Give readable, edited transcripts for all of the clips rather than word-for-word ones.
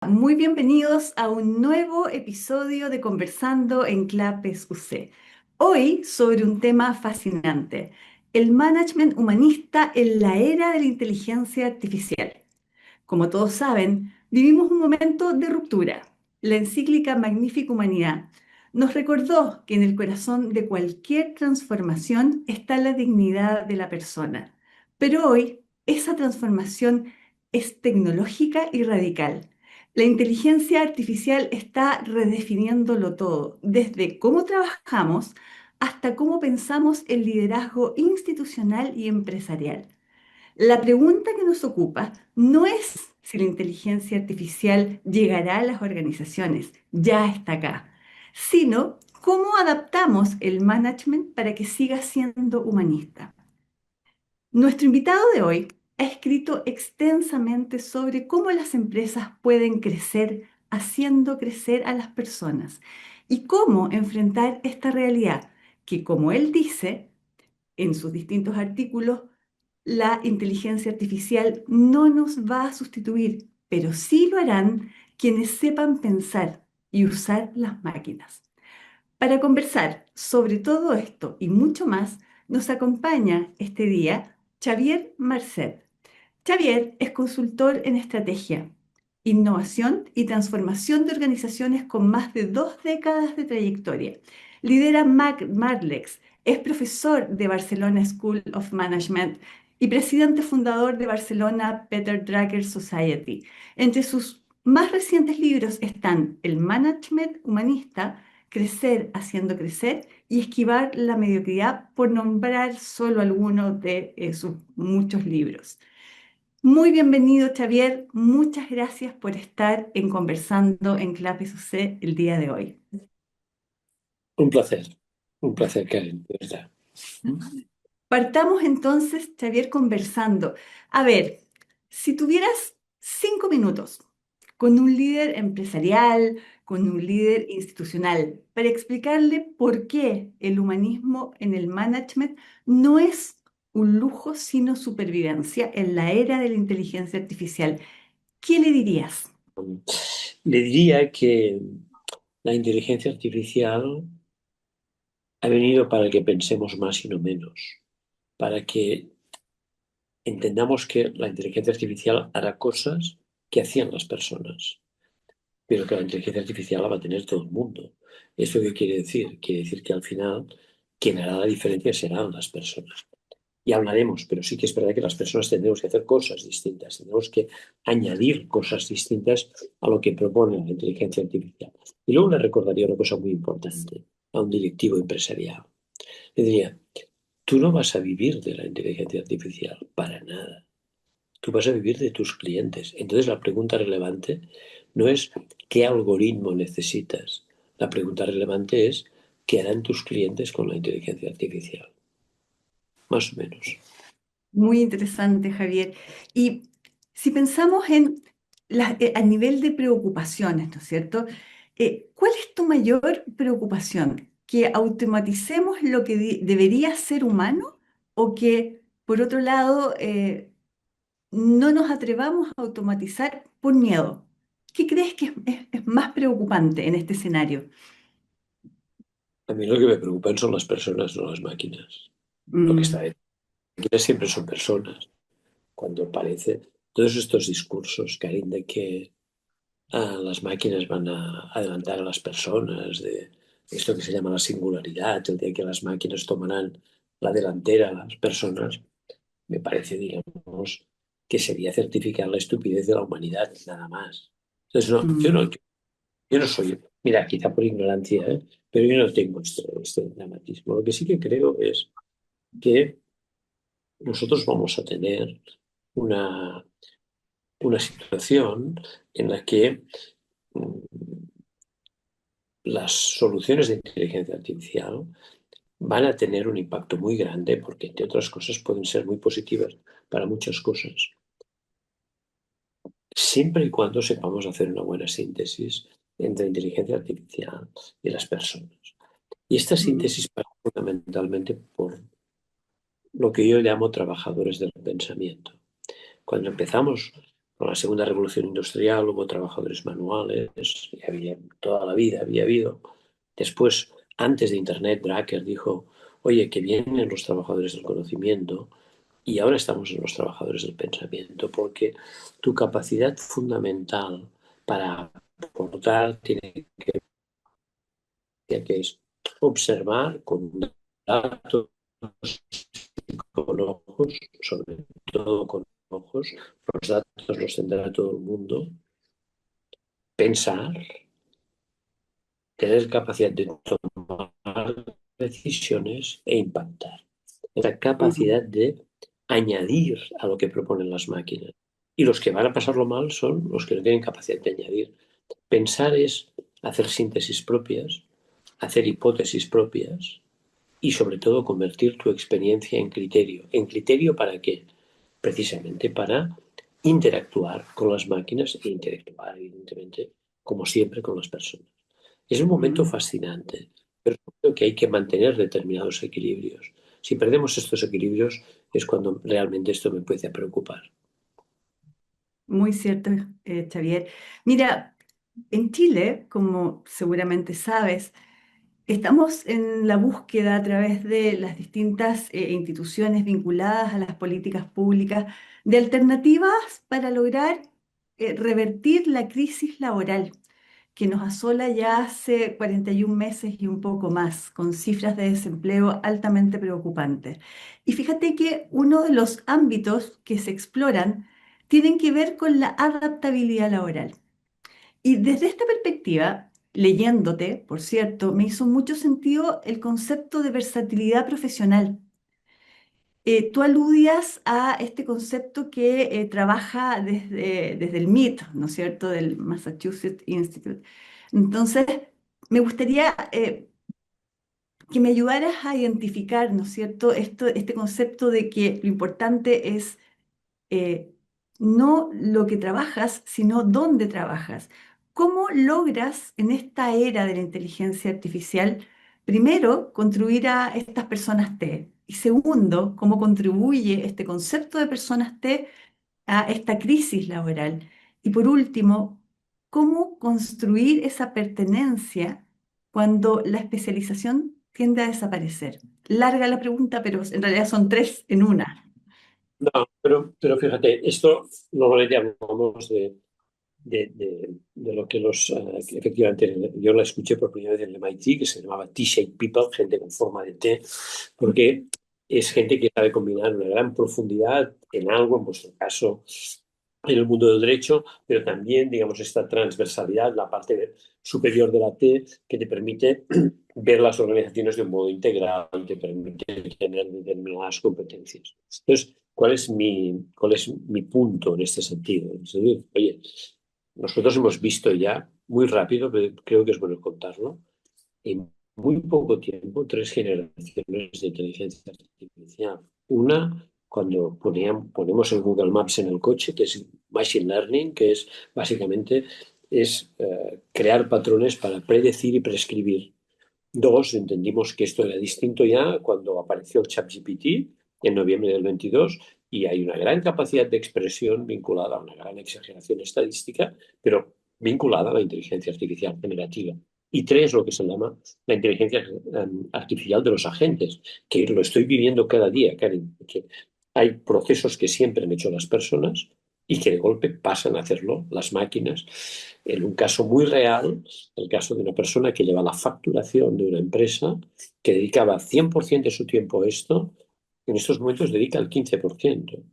muy bienvenidos a un nuevo episodio de Conversando en Clapes UC. Hoy sobre un tema fascinante, el management humanista en la era de la inteligencia artificial. Como todos saben, vivimos un momento de ruptura. La encíclica Magnifica Humanidad nos recordó que en el corazón de cualquier transformación está la dignidad de la persona. Pero hoy esa transformación es tecnológica y radical. La inteligencia artificial está redefiniéndolo todo, desde cómo trabajamos hasta cómo pensamos el liderazgo institucional y empresarial. La pregunta que nos ocupa no es si la inteligencia artificial llegará a las organizaciones, ya está acá, sino cómo adaptamos el management para que siga siendo humanista. Nuestro invitado de hoy ha escrito extensamente sobre cómo las empresas pueden crecer haciendo crecer a las personas y cómo enfrentar esta realidad que, como él dice en sus distintos artículos, la inteligencia artificial no nos va a sustituir, pero sí lo harán quienes sepan pensar y usar las máquinas. Para conversar sobre todo esto y mucho más, nos acompaña este día Xavier Marcet. Xavier es consultor en estrategia, innovación y transformación de organizaciones con más de 2 décadas de trayectoria. Lidera Marlex, es profesor de Barcelona School of Management y presidente fundador de Barcelona Peter Drucker Society. Entre sus más recientes libros están El Management Humanista, Crecer haciendo crecer y Esquivar la mediocridad, por nombrar solo algunos de sus muchos libros. Muy bienvenido, Xavier. Muchas gracias por estar en Conversando en Clapes UC el día de hoy. Un placer, Karen, de verdad. Partamos entonces, Xavier, conversando. A ver, si tuvieras 5 minutos con un líder empresarial, con un líder institucional, para explicarle por qué el humanismo en el management no es un lujo, sino supervivencia en la era de la inteligencia artificial, ¿qué le dirías? Le diría que la inteligencia artificial ha venido para que pensemos más y no menos, para que entendamos que la inteligencia artificial hará cosas que hacían las personas, pero que la inteligencia artificial la va a tener todo el mundo. ¿Eso qué quiere decir? Quiere decir que al final quien hará la diferencia serán las personas. Y hablaremos, pero sí que es verdad que las personas tendremos que hacer cosas distintas, tendremos que añadir cosas distintas a lo que propone la inteligencia artificial. Y luego le recordaría una cosa muy importante a un directivo empresarial. Le diría, tú no vas a vivir de la inteligencia artificial, para nada. Tú vas a vivir de tus clientes. Entonces la pregunta relevante no es qué algoritmo necesitas. La pregunta relevante es qué harán tus clientes con la inteligencia artificial. Más o menos. Muy interesante, Javier. Y si pensamos en a nivel de preocupaciones, ¿no es cierto? ¿Cuál es tu mayor preocupación? ¿Que automaticemos lo que debería ser humano o que, por otro lado, no nos atrevamos a automatizar por miedo? ¿Qué crees que es más preocupante en este escenario? A mí lo que me preocupan son las personas, no las máquinas. Lo que está Mm, detrás de máquinas siempre son personas. Cuando aparece todos estos discursos, Karin, de que las máquinas van a adelantar a las personas, de esto que se llama la singularidad, el día que las máquinas tomarán la delantera a las personas, me parece, digamos, que sería certificar la estupidez de la humanidad, nada más. Entonces, no, mm, yo no soy, mira, quizá por ignorancia, ¿eh? Pero yo no tengo este dramatismo. Lo que sí que creo es que nosotros vamos a tener una, una situación en la que las soluciones de inteligencia artificial van a tener un impacto muy grande porque, entre otras cosas, pueden ser muy positivas para muchas cosas, siempre y cuando sepamos hacer una buena síntesis entre inteligencia artificial y las personas. Y esta mm. síntesis pasa fundamentalmente por lo que yo llamo trabajadores del pensamiento. Cuando empezamos Con la segunda revolución industrial hubo trabajadores manuales, y había, toda la vida había habido. Después, antes de Internet, Drucker dijo, oye, que vienen los trabajadores del conocimiento y ahora estamos en los trabajadores del pensamiento, porque tu capacidad fundamental para aportar tiene que es observar con datos, con ojos, sobre todo con ojos, los datos los tendrá todo el mundo, pensar, tener capacidad de tomar decisiones e impactar. Esa Ujú. capacidad de añadir a lo que proponen las máquinas. Y los que van a pasarlo mal son los que no tienen capacidad de añadir. Pensar es hacer síntesis propias, hacer hipótesis propias y sobre todo convertir tu experiencia en criterio. ¿En criterio para qué? Precisamente para interactuar con las máquinas e interactuar, evidentemente, como siempre, con las personas. Es un momento Mm. fascinante, pero creo que hay que mantener determinados equilibrios. Si perdemos estos equilibrios es cuando realmente esto me puede preocupar. Muy cierto, Xavier. Mira, en Chile, como seguramente sabes, estamos en la búsqueda a través de las distintas instituciones vinculadas a las políticas públicas de alternativas para lograr revertir la crisis laboral que nos asola ya hace 41 meses y un poco más, con cifras de desempleo altamente preocupantes. Y fíjate que uno de los ámbitos que se exploran tienen que ver con la adaptabilidad laboral. Y desde esta perspectiva, leyéndote, por cierto, me hizo mucho sentido el concepto de versatilidad profesional. Tú aludías a este concepto que trabaja desde el MIT, ¿no es cierto?, del Massachusetts Institute. Entonces, me gustaría que me ayudaras a identificar, ¿no es cierto?, este concepto de que lo importante es eh, no lo que trabajas, sino dónde trabajas. ¿Cómo logras en esta era de la inteligencia artificial, primero, construir a estas personas T? Y segundo, ¿cómo contribuye este concepto de personas T a esta crisis laboral? Y por último, ¿cómo construir esa pertenencia cuando la especialización tiende a desaparecer? Larga la pregunta, pero en realidad son tres en una. No, pero fíjate, esto normalmente hablamos de lo que efectivamente, yo la escuché por primera vez en el MIT, que se llamaba T-shaped people, gente con forma de T, porque es gente que sabe combinar una gran profundidad en algo, en vuestro caso, en el mundo del derecho, pero también, digamos, esta transversalidad, la parte superior de la T, que te permite ver las organizaciones de un modo integral, te permite tener determinadas competencias. Entonces, cuál es mi punto en este sentido? Es decir, oye, nosotros hemos visto ya muy rápido, pero creo que es bueno contarlo, en muy poco tiempo, tres generaciones de inteligencia artificial. Una, cuando ponemos el Google Maps en el coche, que es Machine Learning, que es básicamente crear patrones para predecir y prescribir. Dos, entendimos que esto era distinto ya cuando apareció el ChatGPT en noviembre del 22 y hay una gran capacidad de expresión vinculada a una gran exageración estadística, pero vinculada a la inteligencia artificial generativa. Y tres, lo que se llama la inteligencia artificial de los agentes, que lo estoy viviendo cada día, Karin, que hay procesos que siempre han hecho las personas y que de golpe pasan a hacerlo las máquinas. En un caso muy real, el caso de una persona que lleva la facturación de una empresa, que dedicaba 100% de su tiempo a esto, en estos momentos dedica el 15%.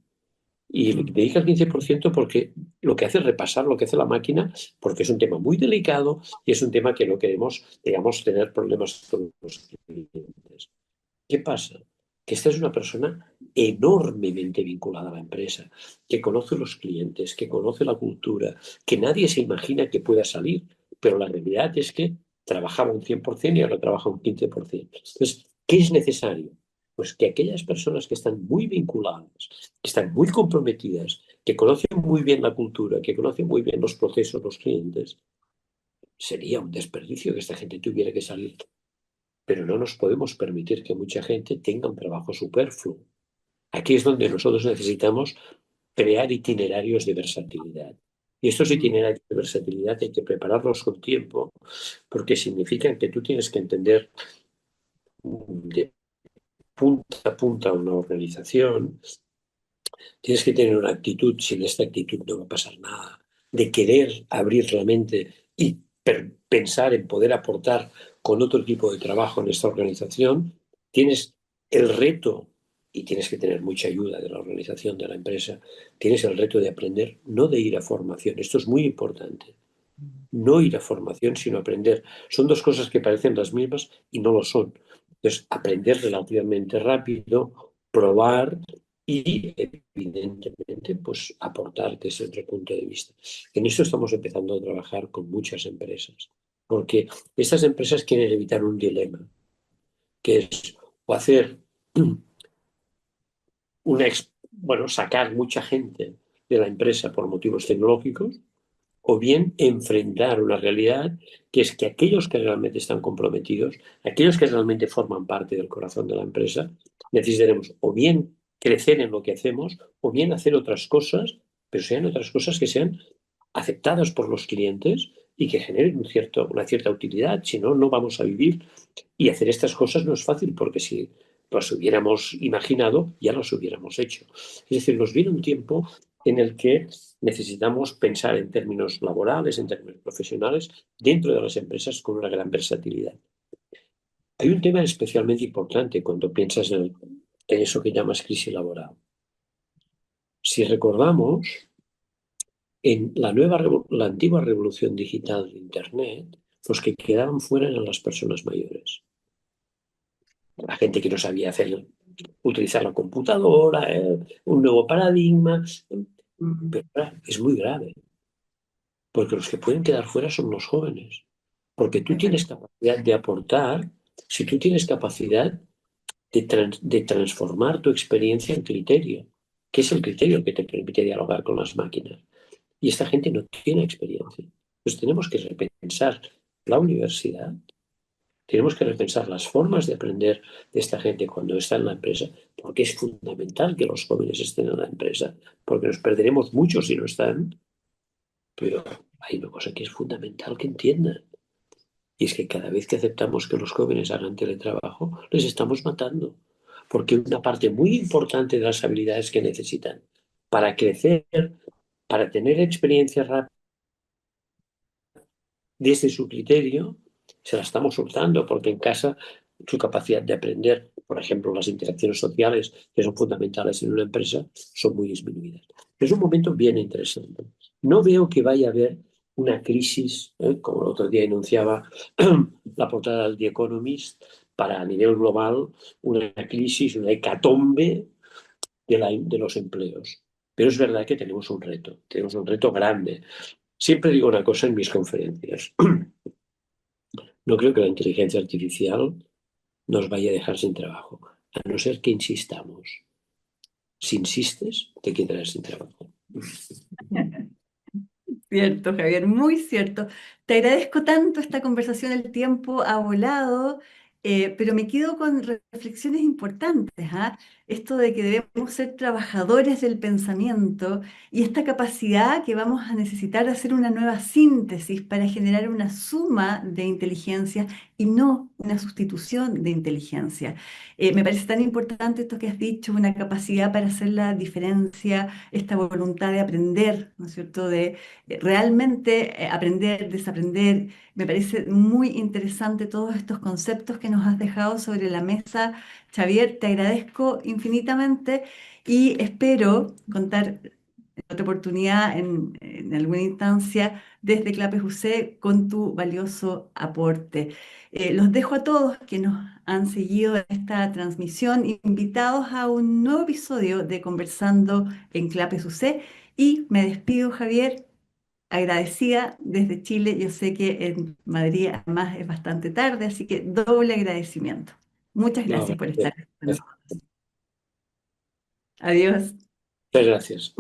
Y Mm. dedica el 15% porque lo que hace es repasar lo que hace la máquina, porque es un tema muy delicado y es un tema que no queremos, digamos, tener problemas con los clientes. ¿Qué pasa? Que esta es una persona enormemente vinculada a la empresa, que conoce los clientes, que conoce la cultura, que nadie se imagina que pueda salir, pero la realidad es que trabajaba un 100% y ahora trabaja un 15%. Entonces, ¿qué es necesario? Pues que aquellas personas que están muy vinculadas, que están muy comprometidas, que conocen muy bien la cultura, que conocen muy bien los procesos, los clientes, sería un desperdicio que esta gente tuviera que salir, pero no nos podemos permitir que mucha gente tenga un trabajo superfluo. Aquí es donde nosotros necesitamos crear itinerarios de versatilidad. Y estos itinerarios de versatilidad hay que prepararlos con tiempo porque significan que tú tienes que entender de punta a punta una organización, tienes que tener una actitud, sin esta actitud no va a pasar nada, de querer abrir la mente y pensar en poder aportar con otro tipo de trabajo en esta organización, tienes el reto, y tienes que tener mucha ayuda de la organización, de la empresa, tienes el reto de aprender, no de ir a formación. Esto es muy importante. No ir a formación, sino aprender. Son dos cosas que parecen las mismas y no lo son. Entonces, aprender relativamente rápido, probar y, evidentemente, pues aportar desde otro punto de vista. En esto estamos empezando a trabajar con muchas empresas, porque estas empresas quieren evitar un dilema, que es o hacer sacar mucha gente de la empresa por motivos tecnológicos, o bien enfrentar una realidad que es que aquellos que realmente están comprometidos, aquellos que realmente forman parte del corazón de la empresa, necesitaremos o bien crecer en lo que hacemos o bien hacer otras cosas, pero sean otras cosas que sean aceptadas por los clientes y que generen una cierta utilidad. Si no, no vamos a vivir. Y hacer estas cosas no es fácil porque si las hubiéramos imaginado, ya las hubiéramos hecho. Es decir, nos viene un tiempo en el que necesitamos pensar en términos laborales, en términos profesionales, dentro de las empresas con una gran versatilidad. Hay un tema especialmente importante cuando piensas en eso que llamas crisis laboral. Si recordamos, en la antigua revolución digital de Internet, los que quedaban fuera eran las personas mayores. La gente que no sabía utilizar la computadora, un nuevo paradigma. Pero ahora es muy grave, porque los que pueden quedar fuera son los jóvenes. Porque tú Es verdad. tienes capacidad de aportar, si tú tienes capacidad de transformar tu experiencia en criterio, que es el criterio que te permite dialogar con las máquinas. Y esta gente no tiene experiencia. Entonces tenemos que repensar la universidad, tenemos que repensar las formas de aprender de esta gente cuando está en la empresa, porque es fundamental que los jóvenes estén en la empresa, porque nos perderemos mucho si no están, pero hay una cosa que es fundamental que entiendan, y es que cada vez que aceptamos que los jóvenes hagan teletrabajo, les estamos matando, porque una parte muy importante de las habilidades que necesitan para crecer, para tener experiencia rápida, desde su criterio, se la estamos hurtando, porque en casa su capacidad de aprender, por ejemplo, las interacciones sociales, que son fundamentales en una empresa, son muy disminuidas. Es un momento bien interesante. No veo que vaya a haber una crisis, como el otro día enunciaba la portada del The Economist, para a nivel global una crisis, una hecatombe de los empleos. Pero es verdad que tenemos un reto grande. Siempre digo una cosa en mis conferencias. No creo que la inteligencia artificial nos vaya a dejar sin trabajo, a no ser que insistamos. Si insistes, te quedarás sin trabajo. Cierto, Javier, muy cierto. Te agradezco tanto esta conversación, el tiempo ha volado, pero me quedo con reflexiones importantes, ¿ah? Esto de que debemos ser trabajadores del pensamiento y esta capacidad que vamos a necesitar de hacer una nueva síntesis para generar una suma de inteligencia y no una sustitución de inteligencia. Me parece tan importante esto que has dicho, una capacidad para hacer la diferencia, esta voluntad de aprender, ¿no es cierto? De realmente aprender, desaprender. Me parece muy interesante todos estos conceptos que nos has dejado sobre la mesa. Xavier, te agradezco infinitamente y espero contar en otra oportunidad, en alguna instancia, desde Clapes UC con tu valioso aporte. Los dejo a todos que nos han seguido en esta transmisión, invitados a un nuevo episodio de Conversando en Clapes UC y me despido, Javier, agradecida desde Chile. Yo sé que en Madrid además es bastante tarde, así que doble agradecimiento. Muchas No, gracias por estar con gracias. nosotros. Adiós. Muchas gracias.